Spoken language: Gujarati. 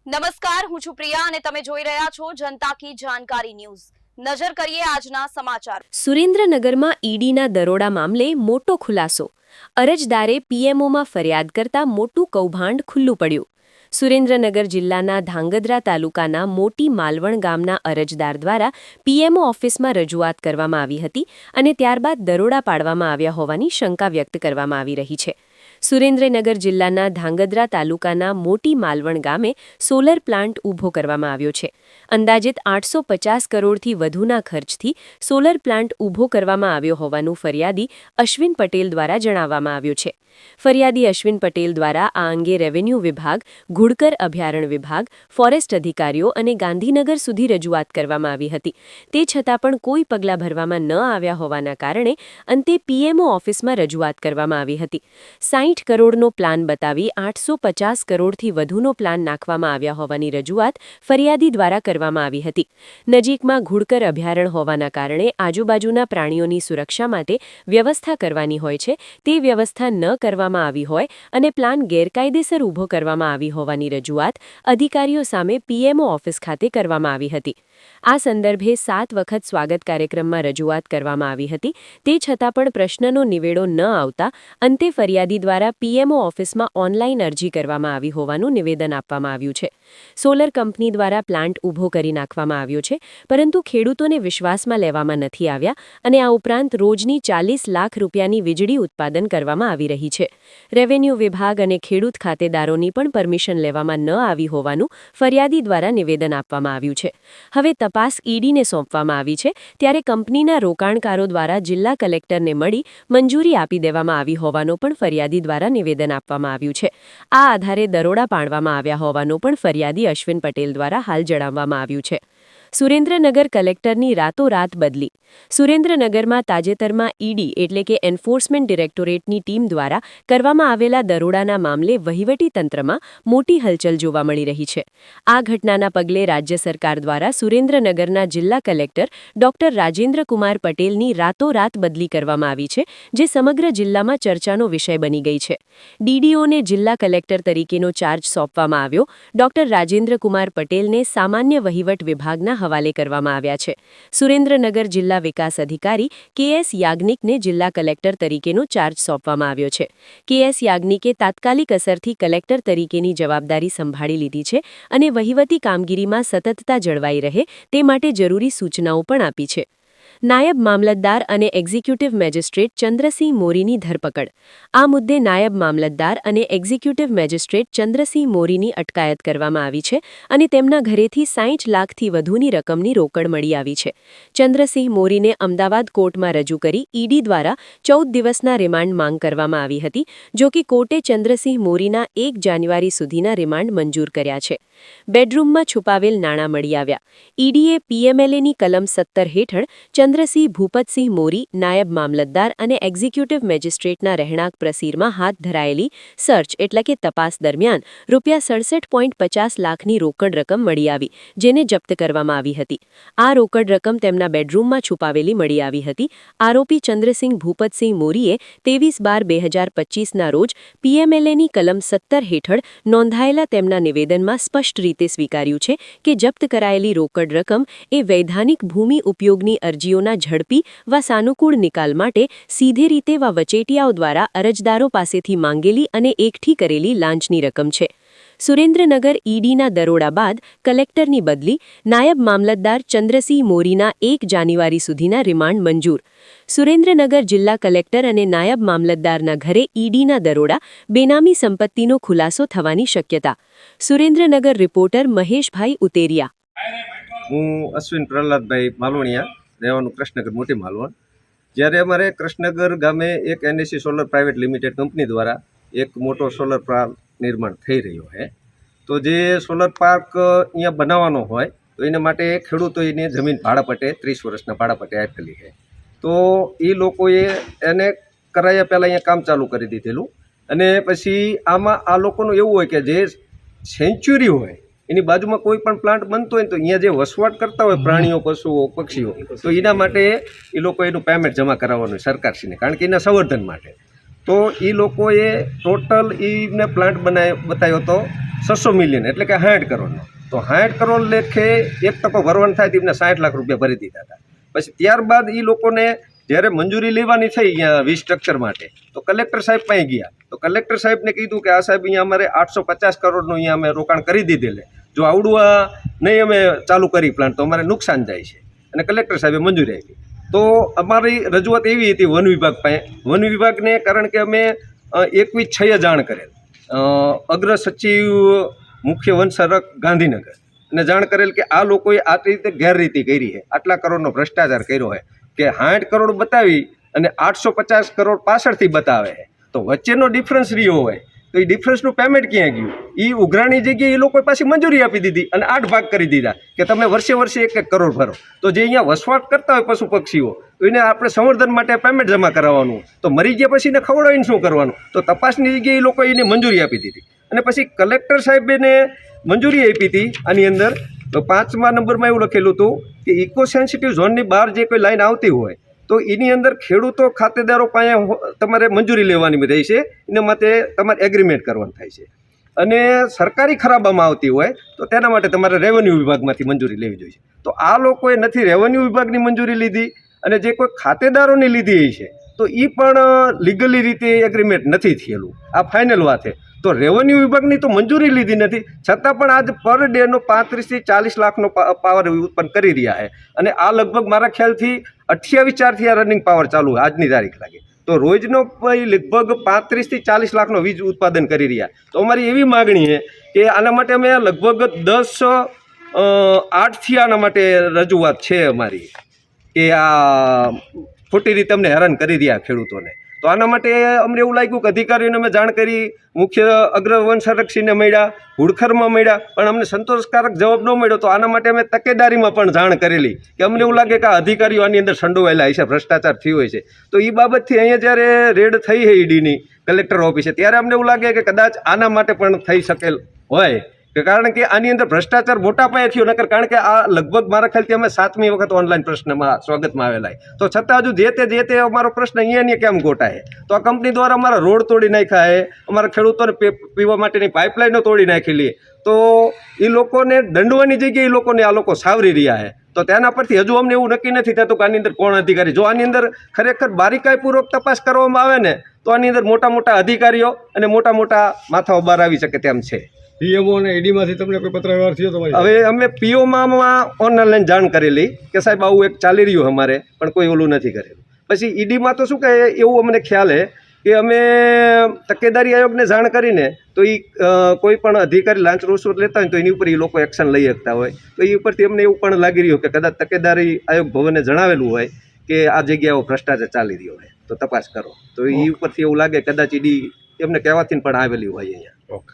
નમસ્કાર, હું છું પ્રિયા અને તમે જોઈ રહ્યા છો જનતા કી જાણકારી ન્યૂઝ। નજર કરીએ આજના સમાચાર। સુરેન્દ્રનગરમાં ઈડીના દરોડા મામલે મોટો ખુલાસો। અરજદારે પીએમઓમાં ફરિયાદ કરતા મોટું કૌભાંડ ખુલ્લું પડ્યું। સુરેન્દ્રનગર જિલ્લાના ધાંગધ્રા તાલુકાના મોટી માલવણ ગામના અરજદાર દ્વારા પીએમઓ ઓફિસમાં રજૂઆત કરવામાં આવી હતી અને ત્યારબાદ દરોડા પાડવામાં આવ્યા હોવાની શંકા વ્યક્ત કરવામાં આવી રહી છે। સુરેન્દ્રનગર જિલ્લાના ધાંગધ્રા તાલુકાના મોટી માલવણ ગામે સોલર પ્લાન્ટ ઊભો કરવામાં આવ્યો છે। અંદાજિત 850 કરોડથી વધુના ખર્ચથી સોલર પ્લાન્ટ ઊભો કરવામાં આવ્યો હોવાનું ફરિયાદી અશ્વિન પટેલ દ્વારા જણાવવામાં આવ્યું છે। ફરિયાદી અશ્વિન પટેલ દ્વારા આ અંગે રેવન્યુ વિભાગ, ઘુડકર અભયારણ્ય વિભાગ, ફોરેસ્ટ અધિકારીઓ અને ગાંધીનગર સુધી રજૂઆત કરવામાં આવી હતી। તે છતાં પણ કોઈ પગલાં ભરવામાં ન આવ્યા હોવાના કારણે અંતે પીએમઓ ઓફિસમાં રજૂઆત કરવામાં આવી હતી। 60 કરોડનો પ્લાન બતાવી 850 કરોડથી વધુનો પ્લાન નાખવામાં આવ્યા હોવાની રજૂઆત ફરિયાદી દ્વારા કરવામાં આવી હતી। નજીકમાં ઘુડકર અભયારણ્ય હોવાના કારણે આજુબાજુના પ્રાણીઓની સુરક્ષા માટે વ્યવસ્થા કરવાની હોય છે, તે વ્યવસ્થા ન કરવામાં આવી હોય અને પ્લાન ગેરકાયદેસર ઊભો કરવામાં આવી હોવાની રજૂઆત અધિકારીઓ સામે પીએમઓ ઓફિસ ખાતે કરવામાં આવી હતી। આ સંદર્ભે 7 વખત સ્વાગત કાર્યક્રમમાં રજૂઆત કરવામાં આવી હતી, તે છતાં પણ પ્રશ્નનો નિવેડો ન આવતા અંતે ફરિયાદી દ્વારા પીએમઓ ઓફિસમાં ઓનલાઈન અરજી કરવામાં આવી હોવાનું નિવેદન આપવામાં આવ્યું છે। સોલર કંપની દ્વારા પ્લાન્ટ ઊભો કરી નાખવામાં આવ્યો છે, પરંતુ ખેડૂતોને વિશ્વાસમાં લેવામાં નથી આવ્યા અને આ ઉપરાંત રોજની 40 લાખ રૂપિયાની વીજળી ઉત્પાદન કરવામાં આવી રહી છે। રેવન્યુ વિભાગ અને ખેડૂત ખાતેદારોની પણ પરમિશન લેવામાં ન આવી હોવાનું ફરિયાદી દ્વારા નિવેદન આપવામાં આવ્યું છે। હવે તપાસ ઈડીને સોંપવામાં આવી છે, ત્યારે કંપનીના રોકાણકારો દ્વારા જિલ્લા કલેક્ટરને મળી મંજૂરી આપી દેવામાં આવી હોવાનું પણ ફરિયાદી દ્વારા નિવેદન આપવામાં આવ્યું છે। આ આધારે દરોડા પાડવામાં આવ્યા હોવાનું પણ ફરિયાદી અશ્વિન પટેલ દ્વારા હાલ જણાવવામાં આવ્યું છે। સુરેન્દ્રનગર કલેક્ટરની રાતોરાત બદલી। સુરેન્દ્રનગરમાં તાજેતરમાં ઈડી એટલે કે એન્ફોર્સમેન્ટ ડિરેક્ટોરેટની ટીમ દ્વારા કરવામાં આવેલા દરોડાના મામલે વહીવટીતંત્રમાં મોટી હલચલ જોવા મળી રહી છે। આ ઘટનાના પગલે રાજ્ય સરકાર દ્વારા સુરેન્દ્રનગરના જિલ્લા કલેક્ટર ડોક્ટર રાજેન્દ્ર કુમાર પટેલની રાતોરાત બદલી કરવામાં આવી છે, જે સમગ્ર જિલ્લામાં ચર્ચાનો વિષય બની ગઈ છે। ડીડીઓને જિલ્લા કલેક્ટર તરીકેનો ચાર્જ સોંપવામાં આવ્યો। ડોક્ટર રાજેન્દ્ર કુમાર પટેલને સામાન્ય વહીવટ વિભાગના હવાલે કરવામાં આવ્યા છે। સુરેન્દ્રનગર જિલ્લા વિકાસ અધિકારી કેએસ યાજ્ઞિકને જિલ્લા કલેક્ટર તરીકેનો ચાર્જ સોંપવામાં આવ્યો છે। કેએસ યાજ્ઞિકે તાત્કાલિક અસરથી કલેક્ટર તરીકેની જવાબદારી સંભાળી લીધી છે અને વહીવટી કામગીરીમાં સતતતા જળવાઈ રહે તે માટે જરૂરી સૂચનાઓ પણ આપી છે। નાયબ મામલતદાર અને એક્ઝિક્યુટિવ મેજિસ્ટ્રેટ ચંદ્રસિંહ મોરીની ધરપકડ। આ મુદ્દે નાયબ મામલતદાર અને એક્ઝિક્યુટિવ મેજિસ્ટ્રેટ ચંદ્રસિંહ મોરીની અટકાયત કરવામાં આવી છે અને તેમના ઘરેથી 60 લાખથી વધુની રકમની રોકડ મળી આવી છે। ચંદ્રસિંહ મોરીને અમદાવાદ કોર્ટમાં રજૂ કરી ઈડી દ્વારા 14 દિવસના રિમાન્ડ માંગ કરવામાં આવી હતી, જો કે કોર્ટે ચંદ્રસિંહ મોરીના 1 જાન્યુઆરી સુધીના રિમાન્ડ મંજૂર કર્યા છે। બેડરૂમમાં છુપાવેલ નાણાં મળી આવ્યા। ઈડીએ પીએમએલએની કલમ 17 હેઠળ ચંદ્રસિંહ ભૂપતસિંહ મોરી, નાયબ મામલતદાર અને એક્ઝિક્યુટિવ મેજિસ્ટ્રેટના રહેણાંક પ્રસીરમાં હાથ ધરાયેલી સર્ચ એટલે કે તપાસ દરમિયાન ₹67.50 લાખની રોકડ રકમ મળી આવી, જેને જપ્ત કરવામાં આવી હતી। આ રોકડ રકમ તેમના બેડરૂમમાં છુપાવેલી મળી આવી હતી। આરોપી ચંદ્રસિંહ ભૂપતસિંહ મોરીએ 23/12/2025ના રોજ પીએમએલએની કલમ 17 હેઠળ નોંધાયેલા તેમના નિવેદનમાં સ્પષ્ટ રીતે સ્વીકાર્યું છે કે જપ્ત કરાયેલી રોકડ રકમ એ વૈધાનિક ભૂમિ ઉપયોગની અરજીઓના ઝડપી વા સાનુકૂળ નિકાલ માટે સીધી રીતે વા વચેટિયાઓ દ્વારા અરજદારો પાસેથી માંગેલી અને એકઠી કરેલી લાંચની રકમ છે। સુરેન્દ્રનગર ઈડીના દરોડા બાદ કલેક્ટરની બદલી। નાયબ મામલતદાર ચંદ્રસિંહ મોરીના 1 જાન્યુઆરી સુધીના રિમાન્ડ મંજૂર। સુરેન્દ્રનગર જિલ્લા કલેક્ટર અને નાયબ મામલતદારના ઘરે ઈડીના દરોડા, બેનામી સંપત્તિનો ખુલાસો થવાની શક્યતા। સુરેન્દ્રનગર રિપોર્ટર મહેશભાઈ ઉતેરિયા। હું અશ્વિન પ્રહલાદભાઈ માલવણિયા, રહેવાનું કૃષ્ણનગર મોટી માલવણ। જ્યારે અમારે કૃષ્ણનગર ગામે એક NSC solar private limited company દ્વારા એક મોટો સોલર પાર્ક નિર્માણ થઈ રહ્યો છે, તો જે સોલર પાર્ક અહીંયા બનાવવાનો હોય તો એના માટે ખેડૂતોને જમીન ભાડાપટ્ટે 30 વર્ષના ભાડાપટ્ટે આપેલી છે। તો એ લોકોએ એને કરાયા પહેલાં અહીંયા કામ ચાલુ કરી દીધેલું અને પછી આમાં આ લોકોનું એવું હોય કે જે સેન્ચ્યુરી હોય એની બાજુમાં કોઈ પણ પ્લાન્ટ બનતો હોય ને તો અહીંયા જે વસવાટ કરતા હોય પ્રાણીઓ, પશુઓ, પક્ષીઓ, તો એના માટે એ લોકો એનું પેમેન્ટ જમા કરાવવાનું સરકારશ્રીને, કારણ કે એના સંવર્ધન માટે. તો એ લોકોએ ટોટલ એને પ્લાન્ટ બતાવ્યો હતો 600 મિલિયન, એટલે કે 60 કરોડનો. તો 60 કરોડ લેખે 1% ભરવાનું થાય તો એમને 60 લાખ રૂપિયા ભરી દીધા હતા. પછી ત્યારબાદ એ લોકોને જ્યારે મંજૂરી લેવાની થઈ અહીંયા સ્ટ્રક્ચર માટે, તો કલેક્ટર સાહેબ પાસે ગયા. તો કલેક્ટર સાહેબને કીધું કે આ સાહેબ અહીંયા અમારે 850 કરોડનું અહીંયા અમે રોકાણ કરી દીધેલે, જો આવડું નહીં અમે ચાલુ કરી પ્લાન્ટ તો અમારે નુકસાન જાય છે. અને કલેક્ટર સાહેબે મંજૂરી આપી. તો અમારી રજૂઆત એવી હતી વન વિભાગ પાસે. વન વિભાગને કારણ કે અમે 21/6 જાણ કરેલ, અગ્ર સચિવ મુખ્ય વન સંરક્ષક ગાંધીનગર, અને જાણ કરેલ કે આ લોકોએ આ રીતે ગેરરીતિ કરી છે, આટલા કરોડનો ભ્રષ્ટાચાર કર્યો છે, કે 60 કરોડ બતાવી અને 850 કરોડ પાછળથી બતાવે છે. તો વચ્ચેનો ડિફરન્સ રહ્યો હોય તો એ ડિફરન્સનું પેમેન્ટ ક્યાં ગયું? એ ઉઘરાણી જગ્યાએ એ લોકોએ પાછી મંજૂરી આપી દીધી અને 8 ભાગ કરી દીધા કે તમે વર્ષે 1 કરોડ ભરો. તો જે અહીંયા વસવાટ કરતા હોય પશુ પક્ષીઓ, તો એને આપણે સંવર્ધન માટે પેમેન્ટ જમા કરાવવાનું, તો મરી ગયા પછી એને ખવડાવીને શું કરવાનું? તો તપાસની જગ્યાએ એ લોકોએ એને મંજૂરી આપી દીધી. અને પછી કલેક્ટર સાહેબને મંજૂરી આપી હતી આની અંદર. તો 5મા નંબરમાં એવું લખેલું હતું કે ઇકો સેન્સિટિવ ઝોનની બહાર જે કોઈ લાઈન આવતી હોય તો એની અંદર ખેડૂતો ખાતેદારો પાસે તમારે મંજૂરી લેવાની રહે છે, એના માટે તમારે એગ્રીમેન્ટ કરવાનું થાય છે. અને સરકારી ખરાબામાં આવતી હોય તો તેના માટે તમારે રેવન્યુ વિભાગમાંથી મંજૂરી લેવી જોઈએ. તો આ લોકોએ નથી રેવન્યુ વિભાગની મંજૂરી લીધી, અને જે કોઈ ખાતેદારોની લીધી છે તો એ પણ લીગલી રીતે એગ્રીમેન્ટ નથી થયેલું. આ ફાઇનલ વાત છે. તો રેવન્યુ વિભાગની તો મંજૂરી લીધી નથી, છતાં પણ આજ પર ડેનો 35 થી 40 લાખનો પાવર ઉત્પન્ન કરી રહ્યા છે. અને આ લગભગ મારા ખ્યાલથી 28/4થી આ રનિંગ પાવર ચાલુ આજની તારીખ લાગે. તો રોજનો લગભગ 35 થી 40 લાખનો વીજ ઉત્પાદન કરી રહ્યા. તો અમારી એવી માગણી છે કે આના માટે અમે લગભગ 10/8થી આના માટે રજૂઆત છે અમારી, કે આ ખોટી રીતે અમને હેરાન કરી રહ્યા ખેડૂતોને. તો આના માટે અમને એવું લાગ્યું કે અધિકારીઓને અમે જાણ કરી, મુખ્ય અગ્ર વન સંરક્ષકને મળ્યા, હુડખરમાં મળ્યા, પણ અમને સંતોષકારક જવાબ ન મળ્યો. તો આના માટે અમે તકેદારીમાં પણ જાણ કરેલી કે અમને એવું લાગે કે આ અધિકારીઓ આની અંદર સંડોવાયેલા છે, ભ્રષ્ટાચાર થયો હોય છે. તો એ બાબતથી અહીંયા જ્યારે રેડ થઈ છે ઈડીની કલેક્ટર ઓફિસે, ત્યારે અમને એવું લાગે કે કદાચ આના માટે પણ થઈ શકેલ હોય, કે કારણ કે આની અંદર ભ્રષ્ટાચાર મોટા પાયે થયો. નકર કારણ કે આ લગભગ મારા ખ્યાલથી અમે 7મી વખત ઓનલાઈન પ્રશ્નમાં સ્વાગતમાં આવેલા, તો છતાં હજુ જે તે અમારો પ્રશ્ન અહીંયા કેમ ગોટાય? તો આ કંપની દ્વારા અમારા રોડ તોડી નાખ્યા છે, અમારા ખેડૂતોને પીવા માટેની પાઇપલાઇનો તોડી નાખેલી. તો એ લોકોને દંડવાની જગ્યાએ એ લોકોને આ લોકો સાવરી રહ્યા છે. તો તેના પરથી હજુ અમને એવું નક્કી નથી થતું કે આની અંદર કોણ અધિકારી. જો આની અંદર ખરેખર બારીકાઈપૂર્વક તપાસ કરવામાં આવે ને તો આની અંદર મોટા મોટા અધિકારીઓ અને મોટા મોટા માથાઓ બહાર આવી શકે તેમ છે. પીએમઓ અને ઈડીમાંથી તમને કોઈ પત્ર વ્યવહાર થયો તમારી? હવે અમે પીઓમાં ઓનલાઈન જાણ કરેલી કે સાહેબ આવું એક ચાલી રહ્યું અમારે, પણ કોઈ ઓલું નથી કરેલું. પછી ઈડીમાં તો શું કહે એવું અમને ખ્યાલ છે કે અમે તકેદારી આયોગને જાણ કરીને તો એ કોઈ પણ અધિકારી લાંચ રૂશ્વત લેતા હોય તો એની ઉપર એ લોકો એક્શન લઈ શકતા હોય. તો એ ઉપરથી અમને એવું પણ લાગી રહ્યું કે કદાચ તકેદારી આયોગ ભવને જણાવેલું હોય કે આ જગ્યાઓ ભ્રષ્ટાચાર ચાલી રહ્યો હોય તો તપાસ કરો. તો એ ઉપરથી એવું લાગે કદાચ ઈડી એમને કહેવાથી પણ આવેલી હોય અહીંયા. ઓકે.